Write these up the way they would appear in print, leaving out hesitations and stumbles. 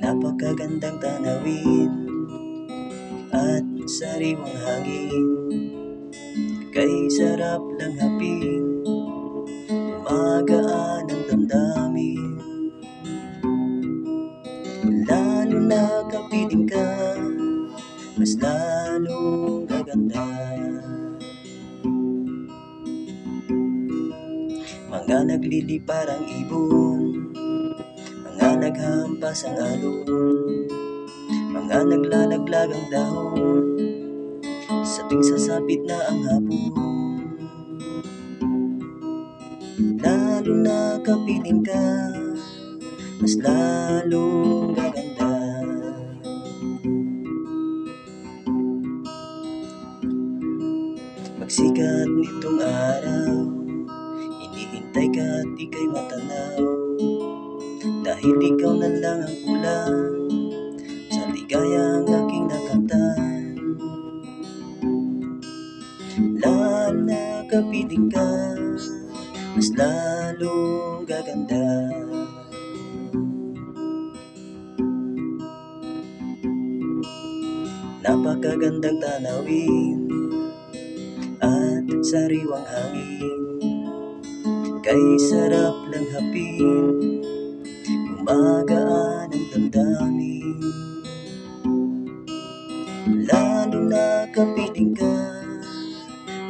Napakagandang tanawin at sariwang hangin, kay sarap lang hapin, gumagaan ang damdamin. Lalo na kapiling ka, mas lalong gaganda. Mga nagliliparang ibon, mga naghampas ang alon, mga naglalaglag ang dahon, sa tuwing sasapit na ang hapon. Lalo na kapiling ka, mas lalong gaganda. Pagsikat nitong araw, hinihintay ka at ika'y matanaw, dahil ikaw na lang ang kulang sa ligayang aking nakamtan. Lalo na kapiling ka, mas lalong gaganda. Napakagandang tanawin at sariwang hangin, kay sarap lang hapin, gumagaan ang damdamin. Lalo na kapiling ka,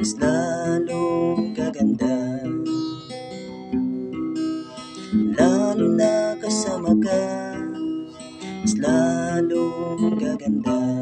mas lalong gaganda. Lalo na kasama ka, mas lalong gaganda.